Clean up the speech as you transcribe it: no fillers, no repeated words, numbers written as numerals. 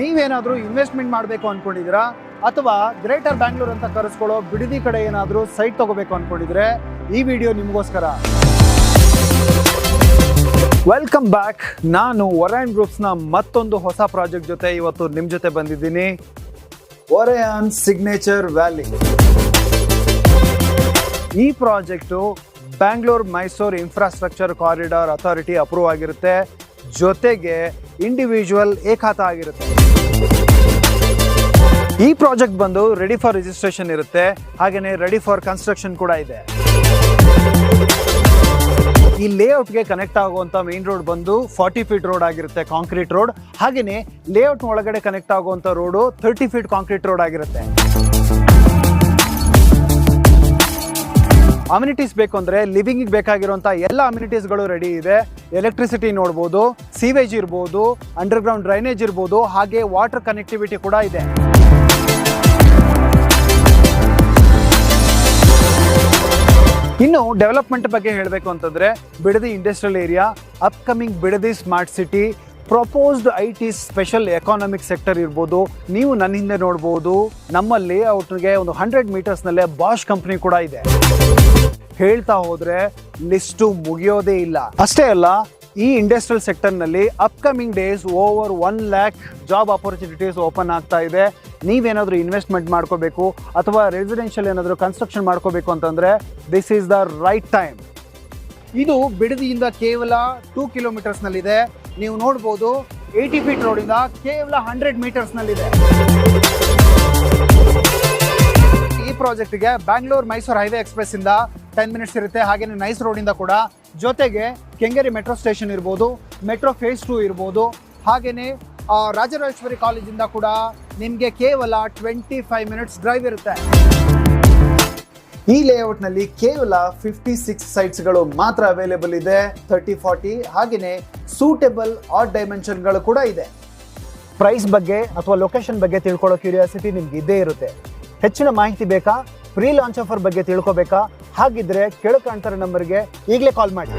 ನೀವೇನಾದರೂ ಇನ್ವೆಸ್ಟ್ಮೆಂಟ್ ಮಾಡಬೇಕು ಅನ್ಕೊಂಡಿದ್ದೀರಾ ಅಥವಾ ಗ್ರೇಟರ್ ಬ್ಯಾಂಗ್ಳೂರ್ ಅಂತ ಕರೆಸ್ಕೊಳ್ಳೋ ಬಿಡದಿ ಕಡೆ ಏನಾದರೂ ಸೈಟ್ ತಗೋಬೇಕು ಅನ್ಕೊಂಡಿದ್ರೆ ಈ ವಿಡಿಯೋ ನಿಮಗೋಸ್ಕರ. Welcome back. ನಾನು ಒರಾಯನ್ ಗ್ರೂಪ್ಸ್ನ ಮತ್ತೊಂದು ಹೊಸ ಪ್ರಾಜೆಕ್ಟ್ ಜೊತೆ ಇವತ್ತು ನಿಮ್ಮ ಜೊತೆ ಬಂದಿದ್ದೀನಿ. Orion signature valley. ಈ project Bangalore Mysore infrastructure corridor authority approve ಆಗಿರುತ್ತೆ, ಜೊತೆಗೆ ಇಂಡಿವಿಜುವಲ್ ಏಕಾತ ಆಗಿರುತ್ತೆ. ಈ ಪ್ರಾಜೆಕ್ಟ್ ಬಂದು ರೆಡಿ ಫಾರ್ ರಿಜಿಸ್ಟ್ರೇಷನ್ ಇರುತ್ತೆ, ಹಾಗೆಯೇ ರೆಡಿ ಫಾರ್ ಕನ್ಸ್ಟ್ರಕ್ಷನ್ ಕೂಡ ಇದೆ. ಈ ಲೇಔಟ್ಗೆ ಕನೆಕ್ಟ್ ಆಗುವಂಥ ಮೇನ್ ರೋಡ್ ಬಂದು 40 ಫೀಟ್ ರೋಡ್ ಆಗಿರುತ್ತೆ, ಕಾಂಕ್ರೀಟ್ ರೋಡ್. ಹಾಗೆಯೇ ಲೇಔಟ್ ಒಳಗಡೆ ಕನೆಕ್ಟ್ ಆಗುವಂಥ ರೋಡು 30 ಫೀಟ್ ಕಾಂಕ್ರೀಟ್ ರೋಡ್ ಆಗಿರುತ್ತೆ. ಅಮ್ಯುನಿಟೀಸ್ ಬೇಕು ಅಂದರೆ ಲಿವಿಂಗಿಗೆ ಬೇಕಾಗಿರುವಂಥ ಎಲ್ಲ ಅಮ್ಯುನಿಟೀಸ್ಗಳು ರೆಡಿ ಇದೆ. ಎಲೆಕ್ಟ್ರಿಸಿಟಿ ನೋಡ್ಬೋದು, ಸೀವೇಜ್ ಇರ್ಬೋದು, ಅಂಡರ್ಗ್ರೌಂಡ್ ಡ್ರೈನೇಜ್ ಇರ್ಬೋದು, ಹಾಗೆ ವಾಟರ್ ಕನೆಕ್ಟಿವಿಟಿ ಕೂಡ ಇದೆ. ಇನ್ನು ಡೆವಲಪ್ಮೆಂಟ್ ಬಗ್ಗೆ ಹೇಳಬೇಕು ಅಂತಂದರೆ Bidadi industrial area, upcoming Bidadi smart city, proposed IT special economic sector ಇರ್ಬೋದು. ನೀವು ನನ್ನ ಹಿಂದೆ ನೋಡ್ಬೋದು, ನಮ್ಮ ಲೇಔಟ್ಗೆ ಒಂದು 100 ಮೀಟರ್ಸ್ನಲ್ಲೇ ಬಾಷ್ ಕಂಪ್ನಿ ಕೂಡ ಇದೆ. ಹೇಳ್ತಾ ಹೋದ್ರೆ ಲಿಸ್ಟು ಮುಗಿಯೋದೇ ಇಲ್ಲ. ಅಷ್ಟೇ ಅಲ್ಲ, ಈ ಇಂಡಸ್ಟ್ರಿಯಲ್ ಸೆಕ್ಟರ್ನಲ್ಲಿ upcoming days over 1 lakh job opportunities open ಆಗ್ತಾ ಇದೆ. ನೀವೇನಾದರೂ ಇನ್ವೆಸ್ಟ್ಮೆಂಟ್ ಮಾಡ್ಕೋಬೇಕು ಅಥವಾ ರೆಸಿಡೆನ್ಷಿಯಲ್ ಏನಾದರೂ ಕನ್ಸ್ಟ್ರಕ್ಷನ್ ಮಾಡ್ಕೋಬೇಕು ಅಂತಂದರೆ this is the right time. ಇದು ಬಿಡದಿಯಿಂದ ಕೇವಲ 2 ಕಿಲೋಮೀಟರ್ಸ್ನಲ್ಲಿದೆ. ನೀವು ನೋಡ್ಬೋದು 80 ಫೀಟ್ ರೋಡಿಂದ ಕೇವಲ 100 ಮೀಟರ್ಸ್ನಲ್ಲಿದೆ. ಈ ಪ್ರಾಜೆಕ್ಟ್ಗೆ ಬ್ಯಾಂಗ್ಳೂರ್ ಮೈಸೂರು ಹೈವೇ ಎಕ್ಸ್ಪ್ರೆಸ್ ಇಂದ 10 ಮಿನಿಟ್ಸ್ ಇರುತ್ತೆ. ಹಾಗೆಯೇ ನೈಸ್ ರೋಡಿಂದ ಕೂಡ, ಜೊತೆಗೆ ಕೆಂಗೇರಿ ಮೆಟ್ರೋ ಸ್ಟೇಷನ್ ಇರ್ಬೋದು, ಮೆಟ್ರೋ ಫೇಸ್ 2 ಇರ್ಬೋದು, ಹಾಗೆಯೇ ರಾಜರಾಜೇಶ್ವರಿ ಕಾಲೇಜಿಂದ ಕೂಡ ನಿಮಗೆ ಕೇವಲ 25 ಮಿನಿಟ್ಸ್ ಡ್ರೈವ್ ಇರುತ್ತೆ. ಈ ಲೇಔಟ್ನಲ್ಲಿ ಕೇವಲ 56 ಸೈಟ್ಸ್ಗಳು ಮಾತ್ರ ಅವೈಲೇಬಲ್ ಇದೆ. 30-40 ಹಾಗೆಯೇ ಸೂಟೇಬಲ್ ಆಡ್ ಡೈಮೆನ್ಷನ್ಗಳು ಕೂಡ ಇದೆ. ಪ್ರೈಸ್ ಬಗ್ಗೆ ಅಥವಾ ಲೊಕೇಶನ್ ಬಗ್ಗೆ ತಿಳ್ಕೊಳ್ಳೋ ಕ್ಯೂರಿಯಾಸಿಟಿ ನಿಮ್ಗೆ ಇದ್ದೇ ಇರುತ್ತೆ. ಹೆಚ್ಚಿನ ಮಾಹಿತಿ ಬೇಕಾ? ಪ್ರೀ ಲಾಂಚ್ ಆಫರ್ ಬಗ್ಗೆ ತಿಳ್ಕೊಬೇಕಾ? ಹಾಗಿದ್ರೆ ಕೆಳಗೆ ಕಾಣ್ತಾರೆ ನಂಬರ್ಗೆ ಈಗಲೇ ಕಾಲ್ ಮಾಡಿ.